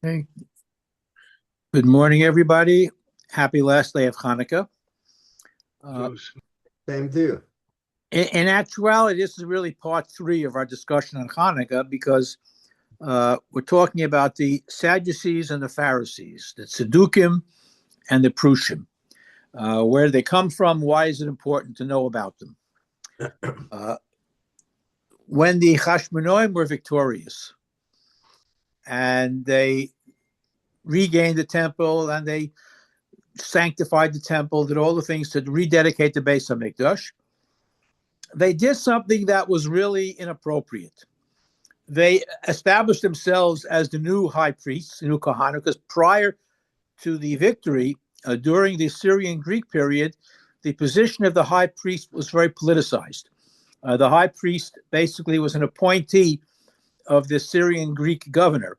Hey, good morning, everybody. Happy last day of Hanukkah. Uh, Same to you. in actuality, this is really part three of our discussion on Hanukkah because we're talking about the Sadducees and the Pharisees, the Tzaddukim and the Prushim. Where they come from, why is it important to know about them? Uh, when the Hashmonaim were victorious and they regained the temple and they sanctified the temple, did all the things to rededicate the Beis HaMikdash, they did something that was really inappropriate. They established themselves as the new high priests, the new Kohanim, because prior to the victory, during the Syrian Greek period, the position of the high priest was very politicized. The high priest basically was an appointee of the Syrian Greek governor,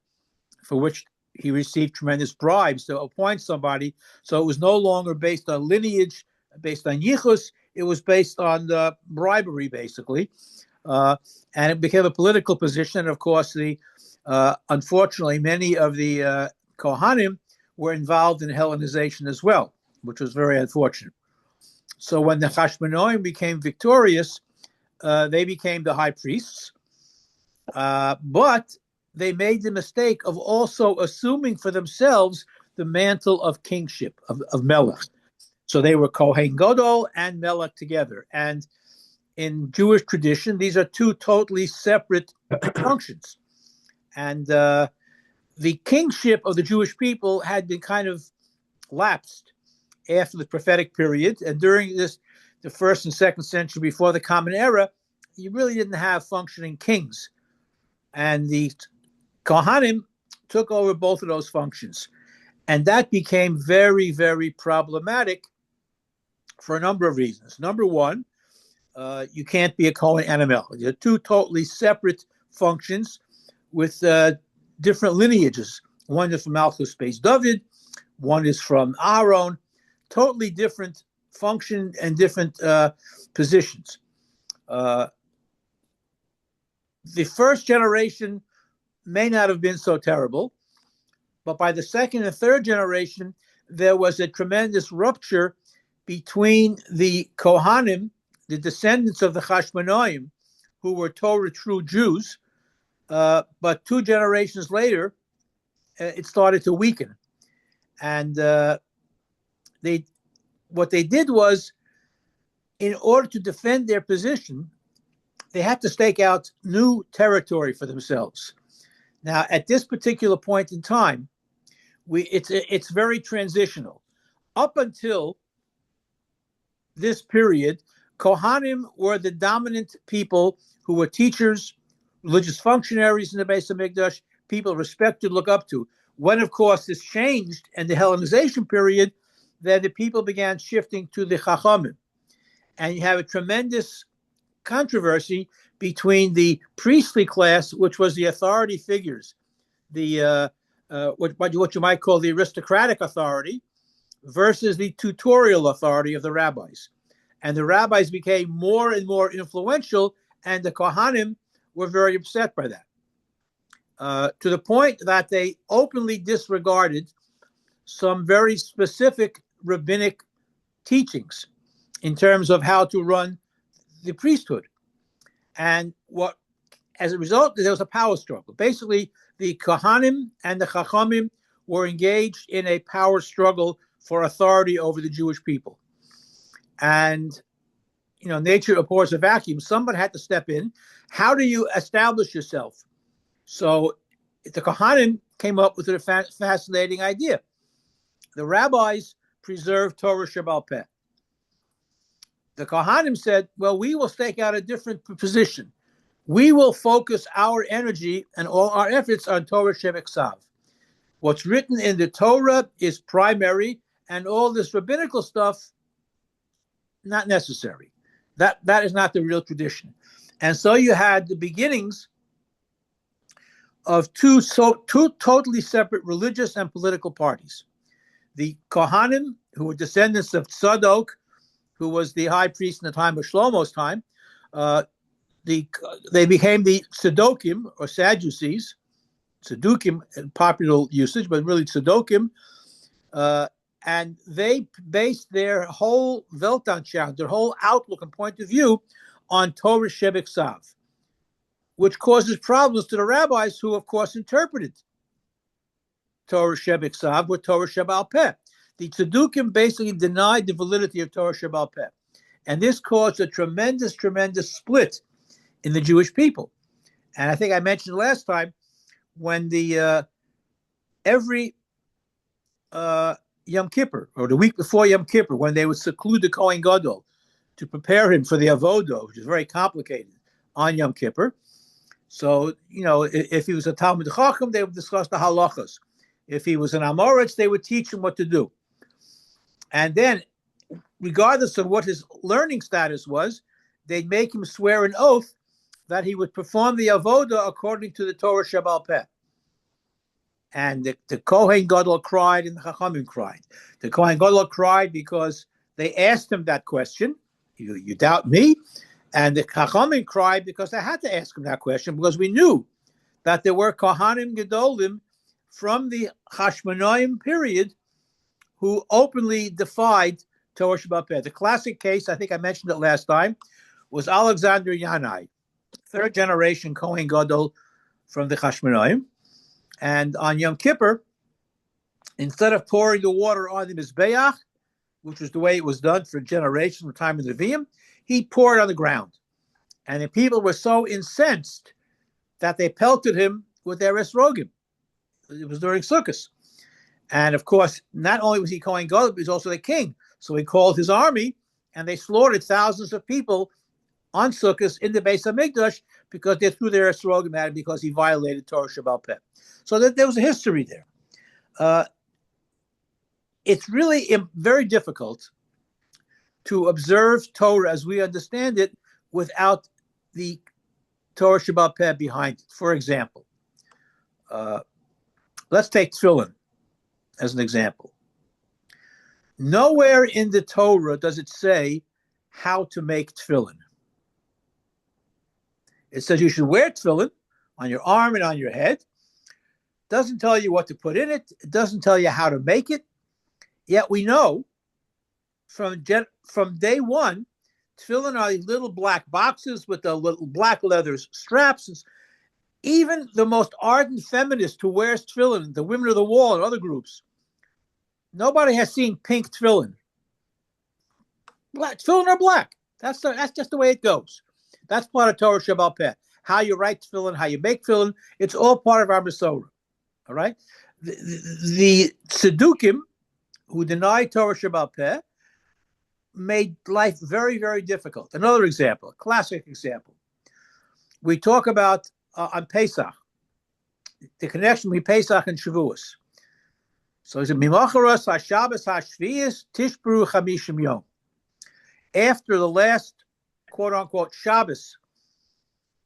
for which he received tremendous bribes to appoint somebody. So it was no longer based on lineage, based on yichus. It was based on bribery, basically. And it became a political position. And of course, unfortunately, many of the Kohanim were involved in Hellenization as well, which was very unfortunate. So when the Hashmonaim became victorious, they became the high priests. But they made the mistake of also assuming for themselves the mantle of kingship, of Melech. So they were Kohen Gadol and Melech together. And in Jewish tradition, these are two totally separate functions. And the kingship of the Jewish people had been kind of lapsed after the prophetic period. And during the first and second century before the Common Era, you really didn't have functioning kings. And the Kohanim took over both of those functions. And that became very, very problematic for a number of reasons. Number one, you can't be a Kohen and a Melech. They're two totally separate functions with different lineages. One is from Malchus Beis David, one is from Aaron, totally different function and different positions. The first generation may not have been so terrible, but by the second and third generation, there was a tremendous rupture between the Kohanim, the descendants of the Hashmonaim, who were Torah true Jews, but two generations later, it started to weaken. And what they did was, in order to defend their position, they had to stake out new territory for themselves. Now, at this particular point in time, it's very transitional. Up until this period, Kohanim were the dominant people who were teachers, religious functionaries in the Beis HaMikdash, people respected, look up to. When, of course, this changed in the Hellenization period, then the people began shifting to the Chachamim. And you have a tremendous controversy between the priestly class, which was the authority figures, the what you might call the aristocratic authority, versus the tutorial authority of the rabbis. And the rabbis became more and more influential, and the Kohanim were very upset by that, to the point that they openly disregarded some very specific rabbinic teachings in terms of how to run the priesthood. And as a result, there was a power struggle. Basically, the Kohanim and the Chachamim were engaged in a power struggle for authority over the Jewish people. And, nature abhors a vacuum. Someone had to step in. How do you establish yourself? So the Kohanim came up with a fascinating idea. The rabbis preserved Torah Shebaal Peh. The Kohanim said, well, we will stake out a different position. We will focus our energy and all our efforts on Torah Shebeksav. What's written in the Torah is primary, and all this rabbinical stuff, not necessary. That is not the real tradition. And so you had the beginnings of two totally separate religious and political parties. The Kohanim, who were descendants of Tzadok, who was the high priest in the time of Shlomo's time, they became the Tzedokim, or Sadducees, Tzedukim in popular usage, but really Tzedokim. And they based their whole Weltanschauung, their whole outlook and point of view on Torah Shebeksav, which causes problems to the rabbis who, of course, interpreted Torah Shebeksav with Torah Shebal Peh. The Tzedukim basically denied the validity of Torah Shebal Peh. And this caused a tremendous, tremendous split in the Jewish people. And I think I mentioned last time when every Yom Kippur, or the week before Yom Kippur, when they would seclude the Kohen Gadol to prepare him for the Avodah, which is very complicated, on Yom Kippur. So, if he was a Talmid Chacham, they would discuss the halachas. If he was an Amoritz, they would teach him what to do. And then, regardless of what his learning status was, they'd make him swear an oath that he would perform the Avodah according to the Torah Shebal Peh. And the Kohen Gadol cried and the Chachamim cried. The Kohen Gadol cried because they asked him that question. You doubt me? And the Chachamim cried because they had to ask him that question, because we knew that there were Kohanim Gedolim from the Hashmonaim period who openly defied Torah Shebal Peh. The classic case, I think I mentioned it last time, was Alexander Yanai, third generation Kohen Gadol from the Hashmonaim. And on Yom Kippur, instead of pouring the water on the Mizbeach, which was the way it was done for generations from the time of the Nevi'im, he poured on the ground. And the people were so incensed that they pelted him with their esrogim. It was during Sukkot. And of course, not only was he Kohen Gadol, but he was also the king. So he called his army, and they slaughtered thousands of people on Sukkot in the Beis HaMikdash because they threw their esrogim at him because he violated Torah Shebal Peh. So there was a history there. It's really very difficult to observe Torah as we understand it without the Torah Shebal Peh behind it. For example, let's take tefillin as an example. Nowhere in the Torah does it say how to make tefillin. It says you should wear tefillin on your arm and on your head. Doesn't tell you what to put in it. It doesn't tell you how to make it. Yet we know from day one, tefillin are these little black boxes with the little black leather straps. Even the most ardent feminist who wears tefillin, the Women of the Wall and other groups, nobody has seen pink tefillin. Black tefillin are black. That's just the way it goes. That's part of Torah Shebal Peh. How you write tefillin, how you make tefillin, it's all part of our Masorah. All right? The Tzedukim, who deny Torah Shebal Peh, made life very, very difficult. Another example, a classic example. We talk about on Pesach, the connection between Pesach and Shavuos. So it's a Mimacharos HaShabbos HaShviyos Tishbru Chamishim Yom. After the last, quote-unquote, Shabbos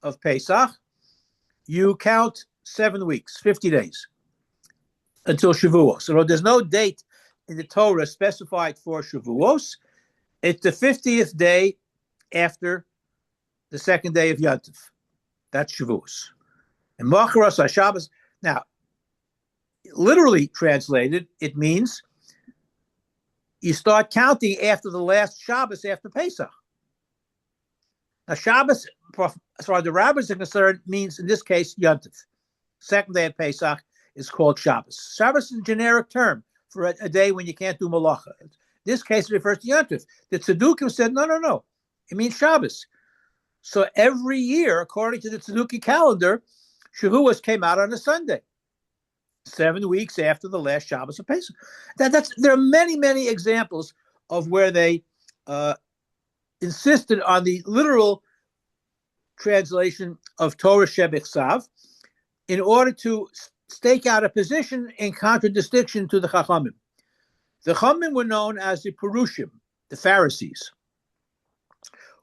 of Pesach, you count 7 weeks, 50 days, until Shavuos. So there's no date in the Torah specified for Shavuos. It's the 50th day after the second day of Yontif. That's Shavuos. And Macharos HaShabbos. Now, literally translated, it means you start counting after the last Shabbos after Pesach. Now, Shabbos, as far as the rabbis are concerned, means in this case Yontif. Second day of Pesach is called Shabbos. Shabbos is a generic term for a day when you can't do malacha. In this case, it refers to Yontif. The Tzedukim said, no. It means Shabbos. So every year, according to the Tzeduki calendar, Shavuos came out on a Sunday, 7 weeks after the last Shabbos of Pesach. There are many, many examples of where they insisted on the literal translation of Torah Shebeksav in order to stake out a position in contradistinction to the Chachamim. The Chachamim were known as the Perushim, the Pharisees.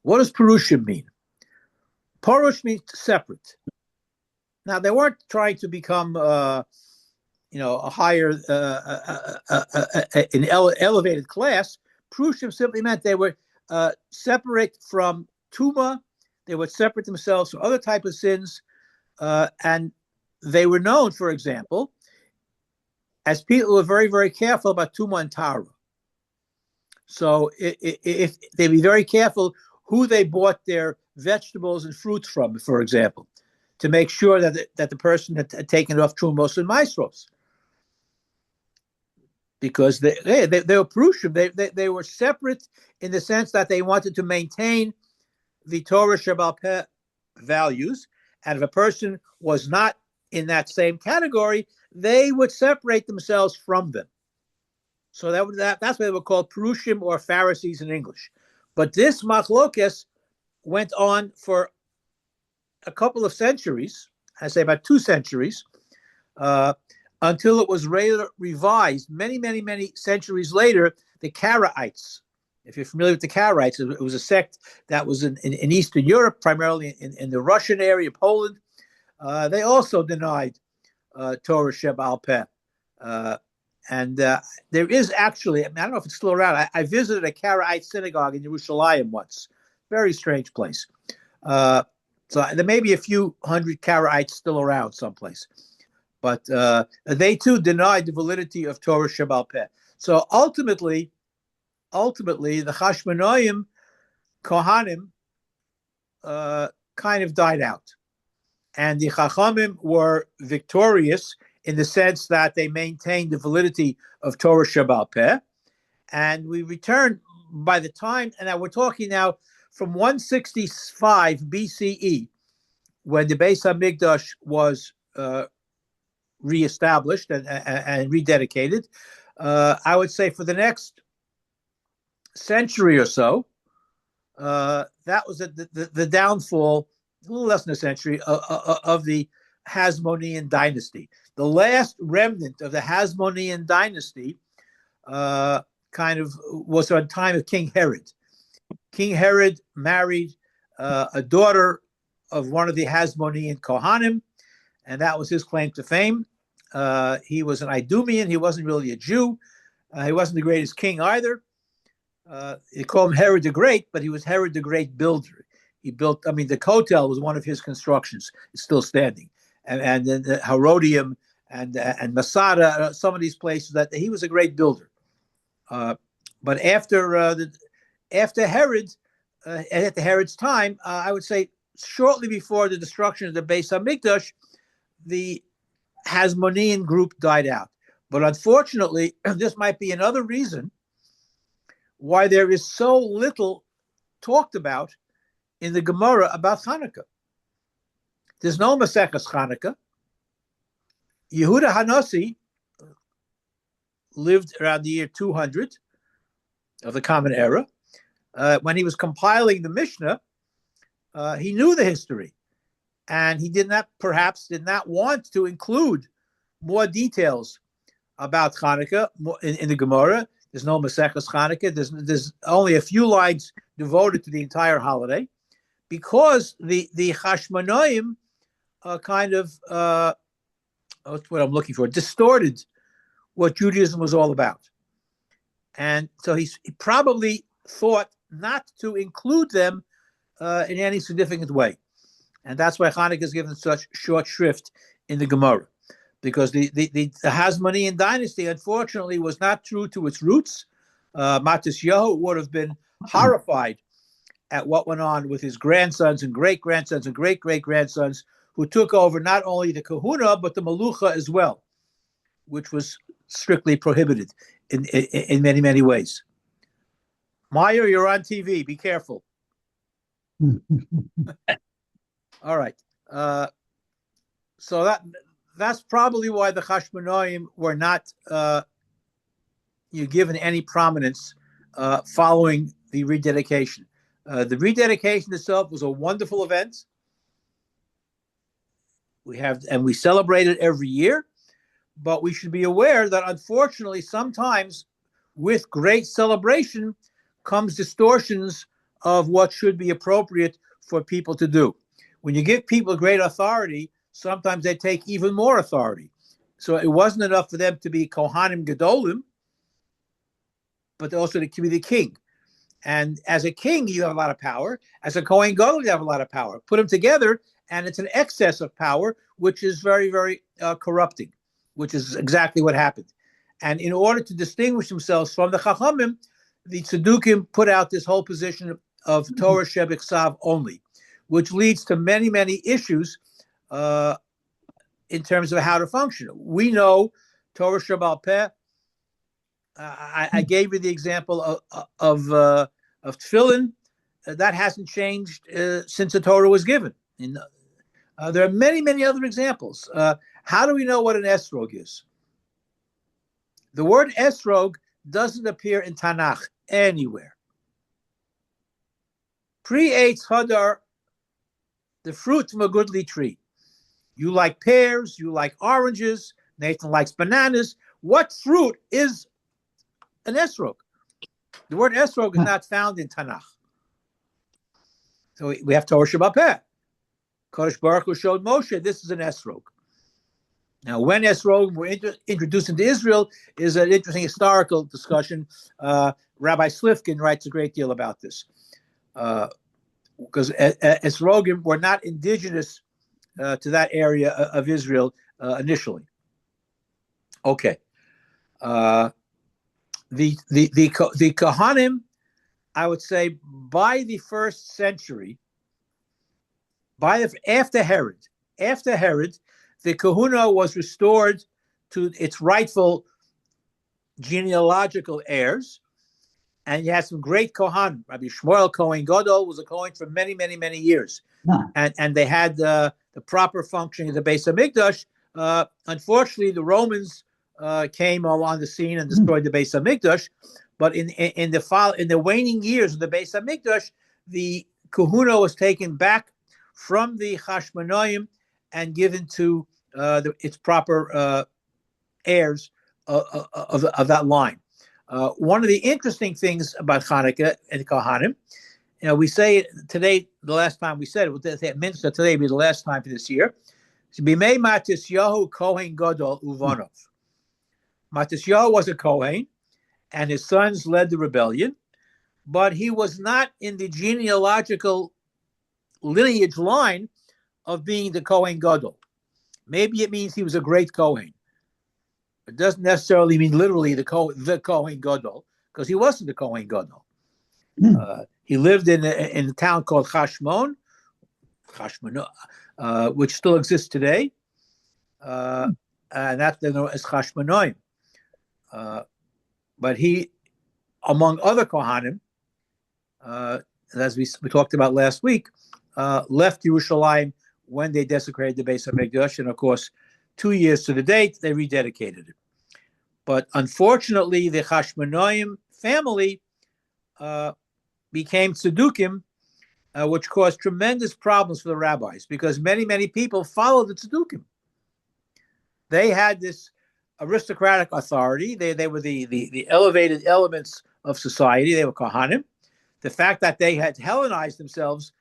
What does Perushim mean? Perush means separate. Now, they weren't trying to become, a higher, an elevated class. Perushim simply meant they were separate from Tuma. They would separate themselves from other type of sins, and they were known, for example, as people who were very, very careful about Tuma and Tara. So if they'd be very careful who they bought their vegetables and fruits from, for example, to make sure that the person had taken off Trumos and Maestros. Because they were Prushim. They were separate in the sense that they wanted to maintain the Torah Shebaal Peh values. And if a person was not in that same category, they would separate themselves from them. So that's why they were called Prushim or Pharisees in English. But this machlokes went on for a couple of centuries, I say about 2 centuries, until it was revised many, many, many centuries later. The Karaites, if you're familiar with the Karaites, it was a sect that was in Eastern Europe, primarily in the Russian area, Poland. They also denied Torah Shebaal Peh. And there is actually, I don't know if it's still around. I visited a Karaite synagogue in Yerushalayim once. Very strange place. So there may be a few hundred Karaites still around someplace. But they too denied the validity of Torah Shebaal Peh. So ultimately, the Chashmonaim Kohanim kind of died out. And the Chachamim were victorious in the sense that they maintained the validity of Torah Shebaal Peh. And we return by the time, and we're talking now from 165 BCE, when the Beis HaMikdash was reestablished and rededicated. I would say for the next century or so, that was the downfall, a little less than a century, of the Hasmonean dynasty. The last remnant of the Hasmonean dynasty kind of was on time of King Herod. King Herod married a daughter of one of the Hasmonean Kohanim, and that was his claim to fame. He was an Idumean. He wasn't really a Jew. He wasn't the greatest king either. They call him Herod the Great, but he was Herod the Great builder. He built, the Kotel was one of his constructions. It's still standing. And then the Herodium and Masada, some of these places, that he was a great builder. But after Herod, at Herod's time, I would say shortly before the destruction of the Beis HaMikdash, the Hasmonean group died out. But unfortunately, this might be another reason why there is so little talked about in the Gemara about Hanukkah. There's no Maseches Hanukkah. Yehuda Hanasi lived around the year 200 of the Common Era. When he was compiling the Mishnah, he knew the history, and he perhaps did not want to include more details about Hanukkah in the Gemara. There's no Maseches Hanukkah. There's only a few lines devoted to the entire holiday, because the Chashmonaim kind of what's what I'm looking for, distorted what Judaism was all about. And so he probably thought not to include them in any significant way. And that's why Hanukkah is given such short shrift in the Gemara, because the Hasmonean dynasty, unfortunately, was not true to its roots. Matisyahu would have been horrified at what went on with his grandsons and great-grandsons and great-great-grandsons, who took over not only the kahuna, but the malucha as well, which was strictly prohibited in many, many ways. Meyer, you're on TV. Be careful. All right. So that's probably why the Chashmonaim were not given any prominence following the rededication. The rededication itself was a wonderful event. We celebrate it every year, but we should be aware that unfortunately sometimes with great celebration comes distortions of what should be appropriate for people to do. When you give people great authority, sometimes they take even more authority. So it wasn't enough for them to be Kohanim Gedolim, but also to be the king. And as a king, you have a lot of power. As a Kohen Gadol, you have a lot of power. Put them together, and it's an excess of power, which is very, very corrupting, which is exactly what happened. And in order to distinguish themselves from the Chachamim, the Tzedukim put out this whole position of Torah Shebiksav only, which leads to many, many issues in terms of how to function. We know Torah Shebal Peh. I gave you the example of tefillin. That hasn't changed since the Torah was given. There are many, many other examples. How do we know what an esrog is? The word esrog doesn't appear in Tanakh anywhere. Pre-Eitz Hadar, the fruit from a goodly tree. You like pears, you like oranges, Nathan likes bananas. What fruit is an esrog? The word esrog is not found in Tanakh. So we have Torah Shebal Peh. Kodesh Baruch Hu showed Moshe, this is an esrog. Now, when esrog were introduced into Israel is an interesting historical discussion. Rabbi Slifkin writes a great deal about this. Because esrogim were not indigenous to that area of Israel initially. Okay. The Kohanim, I would say, by the first century, after Herod, the Kahuna was restored to its rightful genealogical heirs, and you had some great Kohan. Rabbi Shmuel Kohen Gadol was a Kohen for many, many, many years, and they had the proper functioning of the Beis Hamikdash. Unfortunately, the Romans came along the scene and destroyed the Beis Hamikdash. But in the waning years of the Beis Hamikdash, the Kahuna was taken back from the Hashmonaim and given to its proper heirs of that line. One of the interesting things about Hanukkah and Kohanim, we say it today, the last time we said it, Mincha today will be the last time for this year. Bimei Matisyahu Kohen Gadol Uvanov. Matisyahu was a Kohen, and his sons led the rebellion, but he was not in the genealogical lineage line of being the Kohen Gadol. Maybe it means he was a great Kohen. It doesn't necessarily mean literally the Kohen Gadol, because he wasn't the Kohen Gadol. He lived in a town called Chashmon, which still exists today, and that's known as Chashmonaim. But he, among other Kohanim, as we talked about last week, left Yerushalayim when they desecrated the Beis Hamikdash, and of course, 2 years to the date, they rededicated it. But unfortunately, the Chashmonaim family became Tzedukim, which caused tremendous problems for the rabbis, because many, many people followed the Tzedukim. They had this aristocratic authority. They were the elevated elements of society. They were Kohanim. The fact that they had Hellenized themselves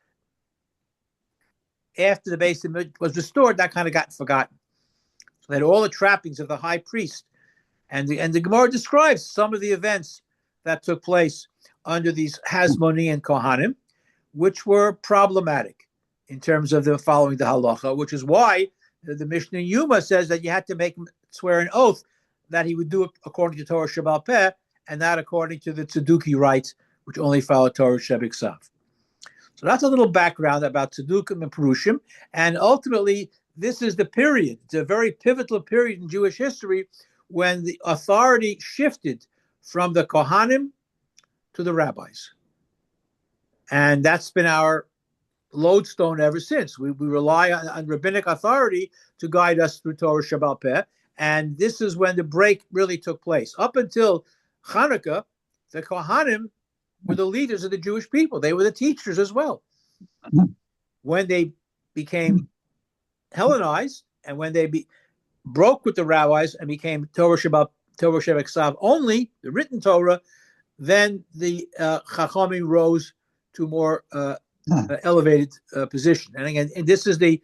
after the Beis Hamikdash was restored, that kind of got forgotten. So they had all the trappings of the high priest. And the Gemara describes some of the events that took place under these Hasmonean Kohanim, which were problematic in terms of them following the halacha, which is why the Mishnah Yuma says that you had to make him swear an oath that he would do it according to Torah Shebal Peh and not according to the Tzeduki rites, which only follow Torah Shebiksav. So that's a little background about Tzedukim and Perushim. And ultimately, this is the period, it's a very pivotal period in Jewish history when the authority shifted from the Kohanim to the rabbis. And that's been our lodestone ever since. We rely on rabbinic authority to guide us through Torah Shebal Peh. And this is when the break really took place. Up until Hanukkah, the Kohanim were the leaders of the Jewish people. They were the teachers as well. When they became Hellenized, and when they broke with the rabbis and became Torah Shebiksav only, the written Torah, then the Chachamim rose to more elevated position. And again, and this is you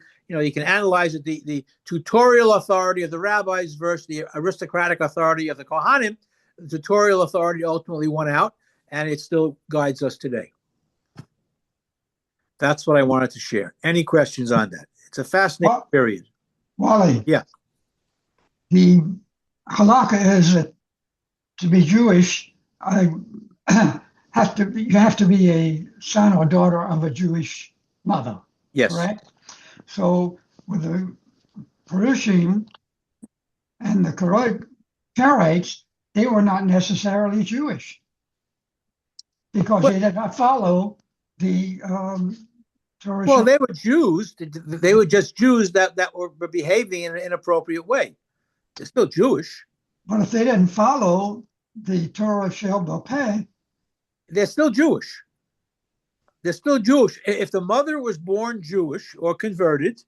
can analyze it, the tutorial authority of the rabbis versus the aristocratic authority of the Kohanim. The tutorial authority ultimately won out, and it still guides us today. That's what I wanted to share. Any questions on that? It's a fascinating Well, period. Wally, Yeah. the halakha is that to be Jewish, I you have to be a son or daughter of a Jewish mother, Yes. correct? So with the Perushim and the Karaites, they were not necessarily Jewish because But they did not follow the Torah. well, they were Jews. They were just Jews that were behaving in an inappropriate way. They're still Jewish. But if they didn't follow the Torah Shel Peh, They're still Jewish. They're still Jewish. If the mother was born Jewish or converted,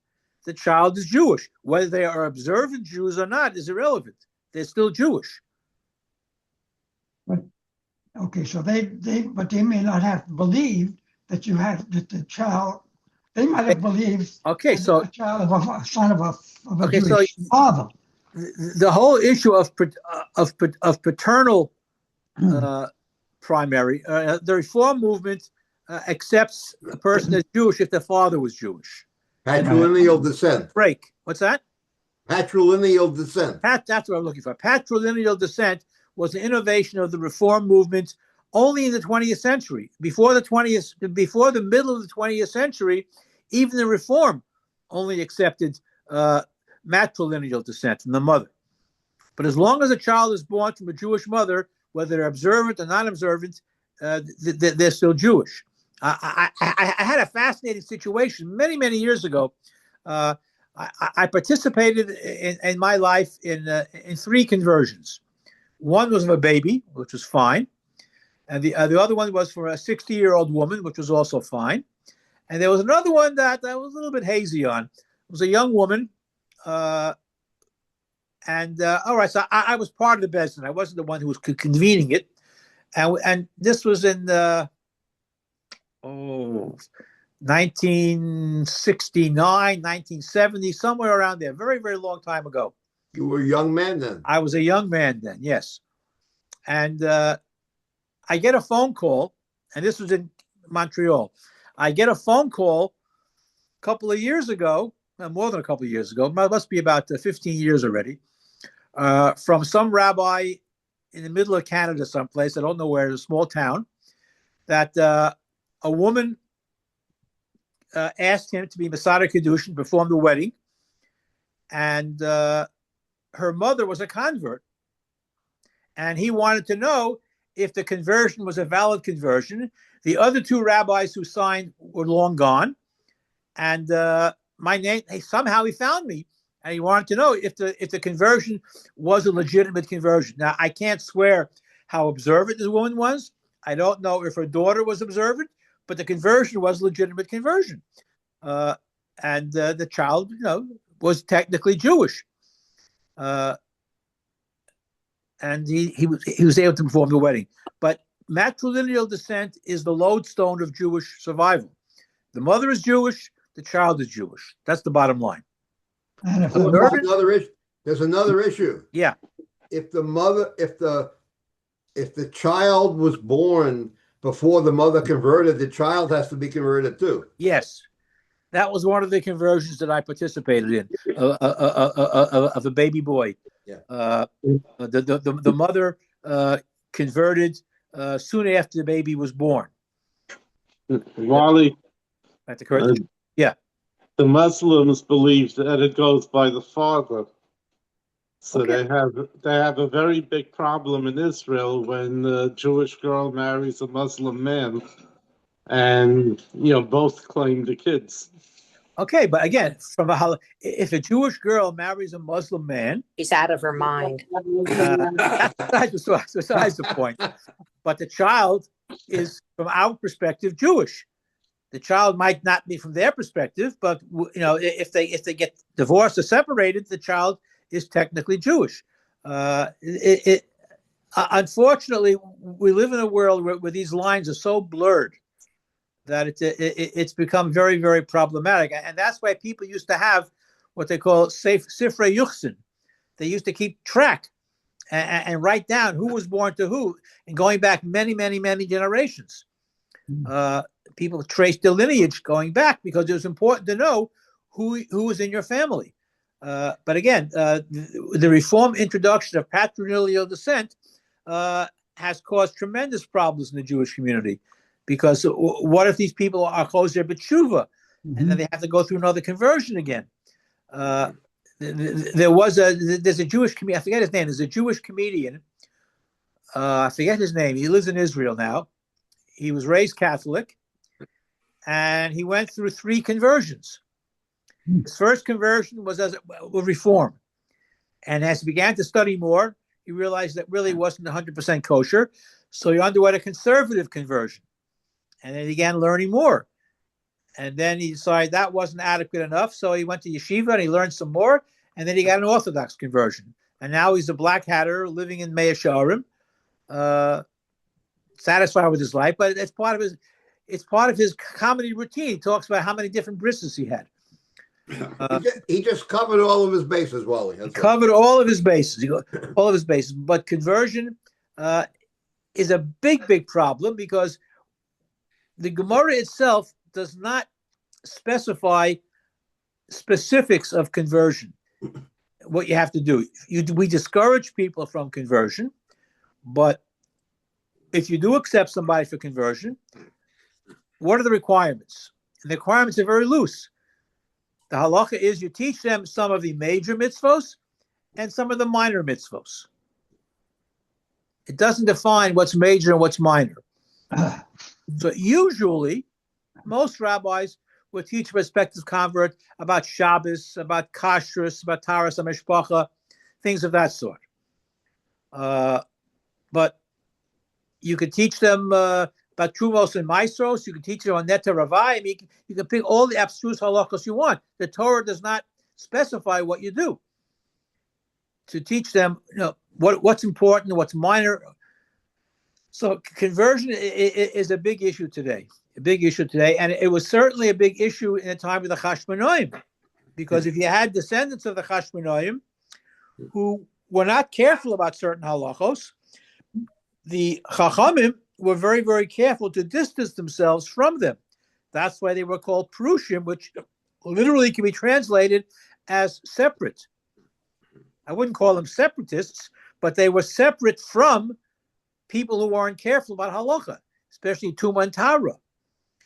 the child is Jewish. Whether they are observant Jews or not is irrelevant. They're still Jewish. but okay, so but they may not have believed that you had that the child. They might have believed Okay, that so a child of a son of a okay, so Jewish father. the whole issue of paternal primary, the Reform movement accepts a person as Jewish if the father was Jewish. Patrilineal descent. Break. What's that? Patrilineal descent. That's what I'm looking for. Patrilineal descent was an innovation of the Reform movement only in the 20th century. Before the middle of the 20th century, even the Reform only accepted matrilineal descent from the mother. But as long as a child is born from a Jewish mother, whether they're observant or non-observant, they're still Jewish. I had a fascinating situation many years ago. I participated in my life in 3 conversions. One was of a baby, which was fine, and the other one was for a 60-year-old woman, which was also fine. And there was another one that I was a little bit hazy on. It was a young woman. All right, so I was part of the Bezdin. I wasn't the one who was convening it. And this was in 1969, 1970, somewhere around there. Very long time ago. You were a young man then. I was a young man then, yes. And I get a phone call, and this was in Montreal. I get a phone call a couple of years ago, more than a couple of years ago, it must be about 15 years already, from some rabbi in the middle of Canada someplace, I don't know where, a small town, that a woman asked him to be Masada Kedushin, perform the wedding, and her mother was a convert, and he wanted to know if the conversion was a valid conversion. The other 2 rabbis who signed were long gone, and my name, somehow he found me, and he wanted to know if the conversion was a legitimate conversion. Now, I can't swear how observant this woman was. I don't know if her daughter was observant, but the conversion was a legitimate conversion. And the child, was technically Jewish. And he was able to perform the wedding. But matrilineal descent is the lodestone of Jewish survival. The mother is Jewish, the child is Jewish. That's the bottom line. And if There's another issue. Yeah. If the child was born before the mother converted, the child has to be converted too. Yes. That was one of the conversions that I participated in of a baby boy. Yeah. The mother converted soon after the baby was born. Wally, At the correct. Yeah. the Muslims believe that it goes by the father. So Okay. they have a very big problem in Israel when the Jewish girl marries a Muslim man, and both claim the kids. Okay, but again, if a Jewish girl marries a Muslim man, She's out of her mind. that's besides the point. But the child is, from our perspective, Jewish. The child might not be from their perspective, but if they get divorced or separated, the child is technically Jewish. Unfortunately, we live in a world where these lines are so blurred that it's become very problematic, and that's why people used to have what they call sifrei yuchsin. They used to keep track and write down who was born to who, and going back many generations. People traced their lineage going back because it was important to know who was in your family. But again, the reform introduction of patrilineal descent has caused tremendous problems in the Jewish community, because what if these people are choser b'tshuva, and then they have to go through another conversion again? There's a Jewish comedian, I forget his name. There's a Jewish comedian, I forget his name. He lives in Israel now. He was raised Catholic, and he went through 3 conversions. His first conversion was as a reform, and as he began to study more, he realized that really wasn't 100% kosher, so he underwent a conservative conversion, and then he began learning more. And then he decided that wasn't adequate enough, so he went to yeshiva and he learned some more, and then he got an Orthodox conversion. And now he's a black hatter living in Mea Shearim, satisfied with his life, but it's part of his comedy routine. He talks about how many different brisses he had. He just covered all of his bases, Wally. He covered all of his bases. All of his bases. But conversion is a big, big problem, because the Gemara itself does not specify specifics of conversion, what you have to do. We discourage people from conversion, but if you do accept somebody for conversion, what are the requirements? And the requirements are very loose. The halacha is you teach them some of the major mitzvos and some of the minor mitzvos. It doesn't define what's major and what's minor. So usually, most rabbis will teach a prospective convert about Shabbos, about kashrus, about taras hamishpacha, things of that sort. But you could teach them about trumos and maestros. You can teach them on neta ravai. I mean, you can pick all the abstruse halachos you want. The Torah does not specify what you do. To teach them, what's important, what's minor. So conversion is a big issue today. And it was certainly a big issue in the time of the Chashmonaim, because if you had descendants of the Chashmonaim who were not careful about certain halachos, the Chachamim were very, very careful to distance themselves from them. That's why they were called Perushim, which literally can be translated as separate. I wouldn't call them separatists, but they were separate from people who weren't careful about halacha, especially Tuma and Tara.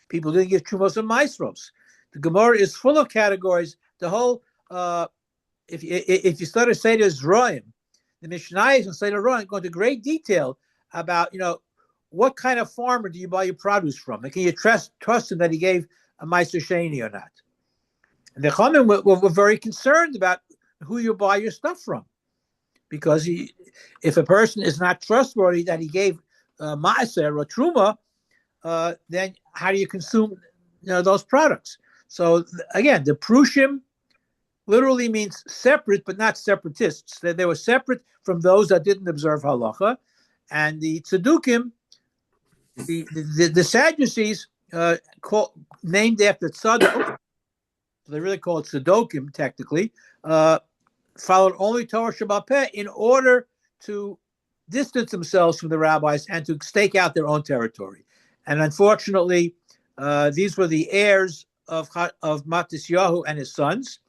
People didn't give Trumos and Maestros. The Gemara is full of categories. The whole, if you study Seder Zroim, the Mishnayos and Seder Roim go into great detail about, what kind of farmer do you buy your produce from? And can you trust him that he gave a Meister Sheni or not? And the Chachamim were very concerned about who you buy your stuff from, because if a person is not trustworthy that he gave Maaser or Truma, then how do you consume those products? So again, the Prushim literally means separate, but not separatists. They were separate from those that didn't observe halacha, and the Tzedukim, the Sadducees, named after Tzadok, they really call it Tzedokim technically, followed only Torah Shabbat Peh in order to distance themselves from the rabbis and to stake out their own territory. And unfortunately, these were the heirs of Matisyahu and his sons,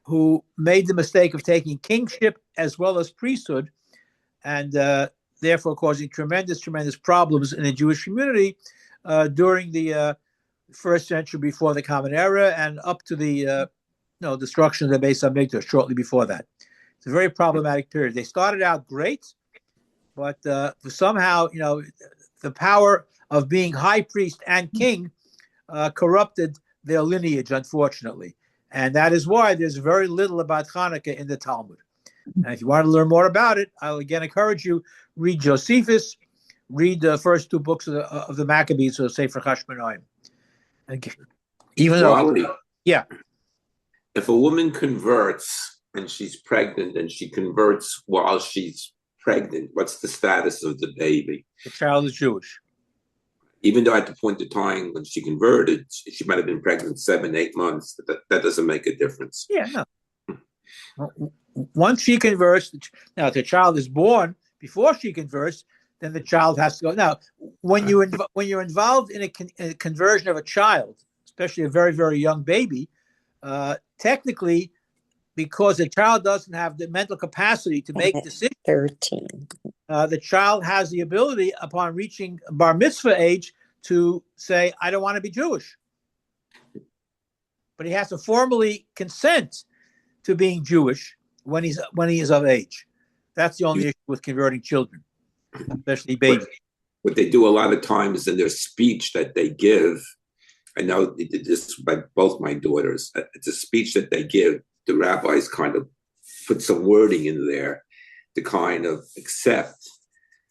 who made the mistake of taking kingship as well as priesthood, and therefore causing tremendous problems in the Jewish community during the first century before the Common Era and up to the destruction of the Beis HaMikdash shortly before that. It's a very problematic period. They started out great, but somehow, the power of being high priest and king corrupted their lineage, unfortunately. And that is why there's very little about Hanukkah in the Talmud. And if you want to learn more about it, I'll again encourage you, read Josephus, read the first 2 books of the Maccabees, or Sefer Chashmonaim. Even though, yeah. If a woman converts and she's pregnant and she converts while she's pregnant, what's the status of the baby? The child is Jewish. Even though at the point of time when she converted, she might have been pregnant 7-8 months, that doesn't make a difference. Yeah, no. Once she converts, now if the child is born before she converts, then the child has to go. Now, when you're involved in a conversion of a child, especially a very, very young baby, technically, because the child doesn't have the mental capacity to make decisions, 13. the child has the ability upon reaching bar mitzvah age to say, I don't want to be Jewish. But he has to formally consent to being Jewish when he is of age. That's the only issue with converting children, especially babies. What they do a lot of times in their speech that they give, I know they did this by both my daughters. It's a speech that they give. The rabbis kind of put some wording in there to kind of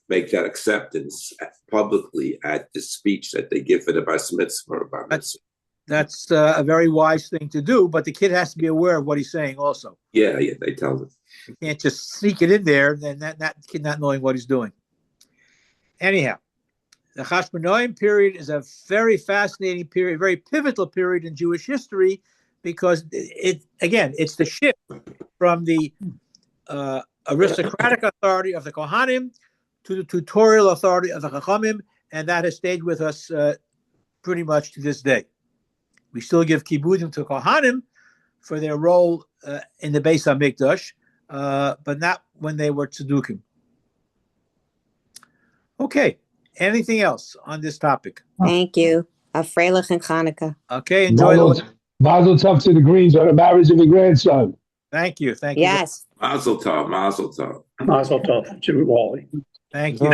make that acceptance publicly at the speech that they give for the bar mitzvah or bar mitzvah. That's a very wise thing to do, but the kid has to be aware of what he's saying also. Yeah, they tell them. You can't just sneak it in there and then that kid not knowing what he's doing. Anyhow, the Chashmonaim period is a very fascinating period, very pivotal period in Jewish history, because it's the shift from the aristocratic authority of the Kohanim to the tutorial authority of the Chachamim, and that has stayed with us pretty much to this day. We still give kibudim to Kohanim for their role in the Beis HaMikdash, but not when they were tzedukim. Okay, anything else on this topic? Thank you. A Freilich and Hanukkah. Okay, enjoy the... Mazel tov to the Greenes on the marriage of a grandson. Thank you. Yes. Mazel tov, mazel tov. Mazel tov to Wally. Thank you.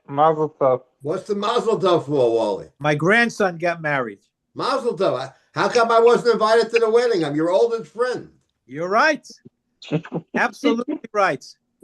Mazel tov. What's the mazel tov for, Wally? My grandson got married. Mazel tov. How come I wasn't invited to the wedding? I'm your oldest friend. You're right. Absolutely right.